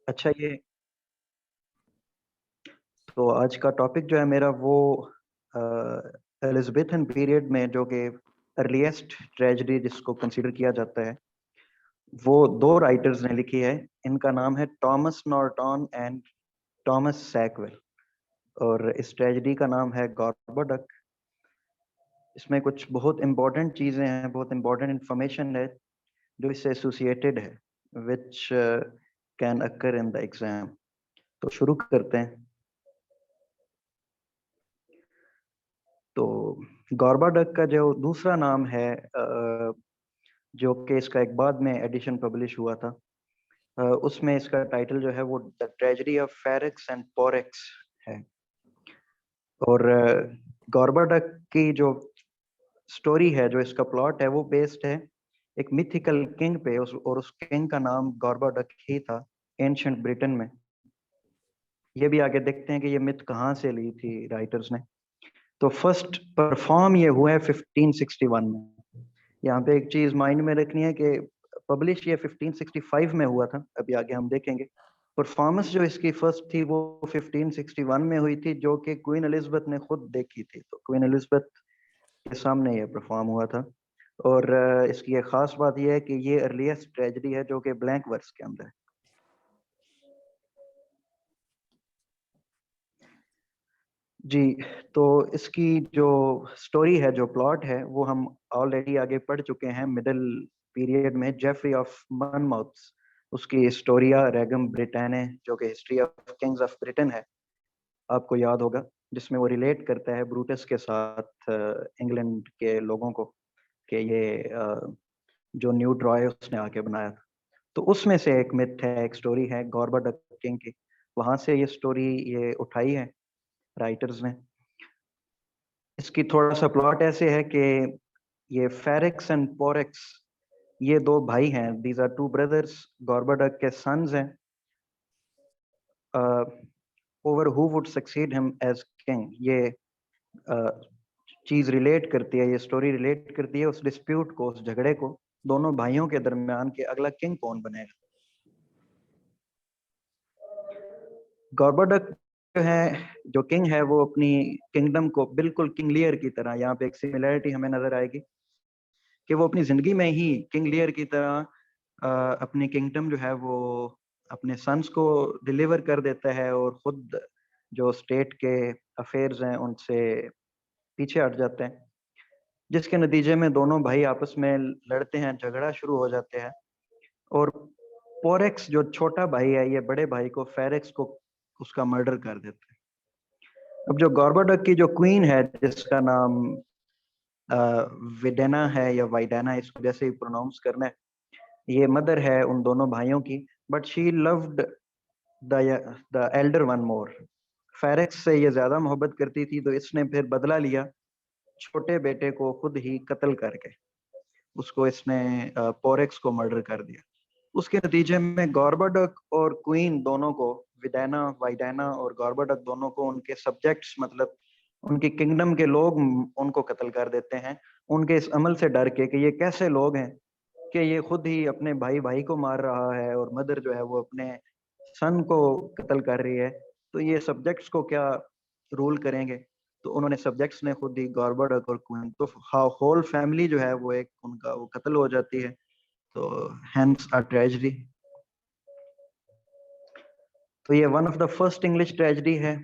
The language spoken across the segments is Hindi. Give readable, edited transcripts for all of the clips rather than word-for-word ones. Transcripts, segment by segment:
अच्छा, ये तो आज का टॉपिक जो है मेरा वो एलिजाबेथन पीरियड में जो कि अर्लीस्ट ट्रेजेडी जिसको कंसीडर किया जाता है, वो दो राइटर्स ने लिखी है। इनका नाम है थॉमस नॉर्टन एंड थॉमस सैकवेल, और इस ट्रेजेडी का नाम है गॉर्बोडक। इसमें कुछ बहुत इंपॉर्टेंट चीज़ें हैं, बहुत इंपॉर्टेंट इंफॉर्मेशन है जो इससे एसोसिएटेड है, which can occur in the exam. तो शुरू करते हैं। तो गॉर्बाडक का जो दूसरा नाम है, जो कि इसका एक बाद में एडिशन पब्लिश हुआ था, उसमें इसका टाइटल जो है वो the tragedy of Ferrex and Porrex है। और गॉर्बाडक की जो स्टोरी है, जो इसका प्लॉट है, वो बेस्ड है एक मिथिकल किंग पे, और उस किंग का नाम गॉर्बाडक ही था एंशिएंट ब्रिटेन में। ये भी आगे देखते हैं कि ये मिथ कहाँ से ली थी राइटर्स ने। तो फर्स्ट परफॉर्म ये हुआ है 1561 में। यहाँ पे एक चीज माइंड में रखनी है कि पब्लिश ये 1565 में हुआ था, अभी आगे हम देखेंगे। परफॉर्मेंस जो इसकी फर्स्ट थी वो 1561 में हुई थी, जो कि क्वीन एलिजाबेथ ने खुद देखी थी। तो क्वीन एलिजाबेथ के सामने ये परफॉर्म हुआ था। और इसकी एक खास बात यह है कि ये अर्लीस्ट ट्रेजेडी है जो कि ब्लैंक वर्स के अंदर है। जी, तो इसकी जो स्टोरी है, जो प्लॉट है, वो हम ऑलरेडी आगे पढ़ चुके हैं मिडिल पीरियड में। जेफरी ऑफ मनमाउथ, उसकी हिस्टोरिया रेगम ब्रिटेने, जो कि history of Kings of Britain है, आपको याद होगा, जिसमें वो रिलेट करता है ब्रूटस के साथ इंग्लैंड के लोगों को, कि ये जो न्यू ट्रॉय उसने आके बनाया था। तो उसमें से एक मिथ है, एक स्टोरी है गॉर्बा किंग की। वहां से ये स्टोरी ये उठाई है राइटर्स ने। इसकी थोड़ा सा प्लॉट ऐसे है कि ये फेरिक्स एंड पोरेक्स, ये दो भाई हैं, these are two brothers, Gorboduc के सन्स हैं, over who would succeed him as king. ये चीज रिलेट करती है, ये स्टोरी रिलेट करती है उस डिस्प्यूट को, उस झगड़े को दोनों भाइयों के दरमियान, के अगला किंग कौन बनेगा। गॉर्बाडक जो है, जो किंग है, वो अपनी किंगडम को बिल्कुल किंग लियर की तरह, यहाँ पे एक सिमिलरिटी हमें नजर आएगी कि वो अपनी जिंदगी में ही किंग लियर की तरह अपनी किंगडम जो है वो अपने सन्स को डिलीवर कर देता है, और खुद जो स्टेट के अफेयर्स हैं उनसे पीछे हट जाते हैं, जिसके नतीजे में दोनों भाई आपस में लड़ते हैं, झगड़ा शुरू हो जाते हैं। और पोरेक्स जो छोटा भाई है, ये बड़े भाई को, फेरेक्स को, उसका मर्डर कर देता है। अब जो गॉर्बाडक की जो क्वीन है, जिसका नाम विडेना है या वाइडेना, इसको जैसे ही प्रोनाउंस करना है, ये मदर है उन दोनों भाइयों की। But she loved the Elder one more. Farex से ये ज्यादा मोहब्बत करती थी, तो इसने फिर बदला लिया, छोटे बेटे को खुद ही कत्ल करके उसको इसने पोरेक्स को मर्डर कर दिया। उसके नतीजे में गॉर्बाडक और क्वीन दोनों को, विडाना वाइडाना और गॉर्बाडक दोनों को, उनके सब्जेक्ट्स, मतलब उनकी किंगडम के लोग उनको कत्ल कर देते हैं, उनके इस अमल से डर के कि ये कैसे लोग हैं कि ये खुद ही अपने भाई भाई को मार रहा है, और मदर जो है वो अपने सन को कत्ल कर रही है, तो ये सब्जेक्ट्स को क्या रूल करेंगे। तो उन्होंने, सब्जेक्ट्स ने खुद ही गॉर्बाडक और क्वीन, तो होल फैमिली जो है वो एक उनका वो कत्ल हो जाती है। तो हेंस अ ट्रेजेडी। तो ये one of the first English tragedy है,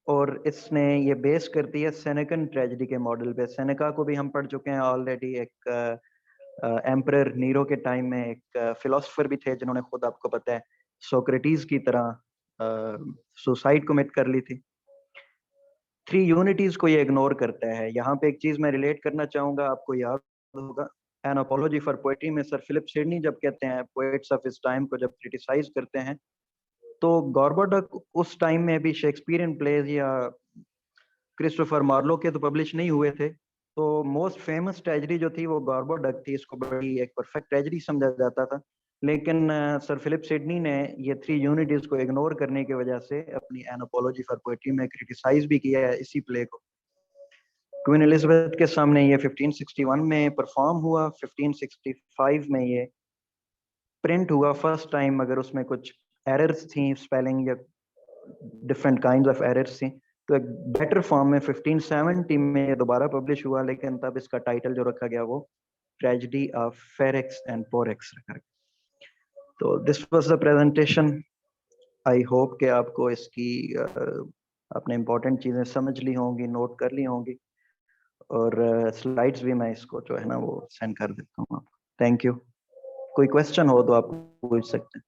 और इसने ये बेस करती है सेनेकन ट्रेजेडी के मॉडल पे। सेनेका को भी हम पढ़ चुके हैं ऑलरेडी, एक एम्परर नीरो के टाइम में एक फिलोसफर भी थे, जिन्होंने खुद, आपको पता है, सोक्रेटिस की तरह सुसाइड कमिट कर ली थी। थ्री यूनिटीज को ये इग्नोर करता है। यहाँ पे एक चीज मैं रिलेट करना चाहूंगा, आपको याद होगा, एन अपोलॉजी फॉर पोएट्री में सर फिलिप सिडनी जब कहते हैं, पोएट्स ऑफ इस टाइम को जब क्रिटिसाइज करते हैं, तो गॉर्बाडक उस टाइम में भी शेक्सपियरियन प्लेज या क्रिस्टोफर मार्लो के तो पब्लिश नहीं हुए थे। तो मोस्ट फेमस ट्रेजेडी जो थी वो गॉर्बोडक थी, इसको बड़ी एक परफेक्ट ट्रेजेडी समझा जाता था। लेकिन सर फिलिप सिडनी ने ये थ्री यूनिटीज को इग्नोर करने की वजह से अपनी एनोपोलॉजी फॉर पोएट्री में क्रिटिसाइज भी किया है इसी प्ले को। क्वीन एलिजाबेथ के सामने ये 1561 में परफॉर्म हुआ, 1565 में ये प्रिंट हुआ फर्स्ट टाइम, मगर उसमें कुछ एरर्स थी, स्पेलिंग या डिफरेंट काइंड्स ऑफ एरर्स थी, तो एक बेटर फॉर्म में 1570 में दोबारा पब्लिश हुआ, लेकिन तब इसका टाइटल जो रखा गया वो ट्रेजेडी ऑफ फेरेक्स एंड पोरेक्स रखा गया। तो this was the presentation. I hope कि आपको इसकी अपने इम्पोर्टेंट चीज़ें समझ ली होंगी, नोट कर ली होंगी, और स्लाइड्स भी मैं इसको जो है ना वो सेंड कर देता हूँ आपको। Thank you. कोई क्वेश्चन हो तो आप पूछ सकते हैं।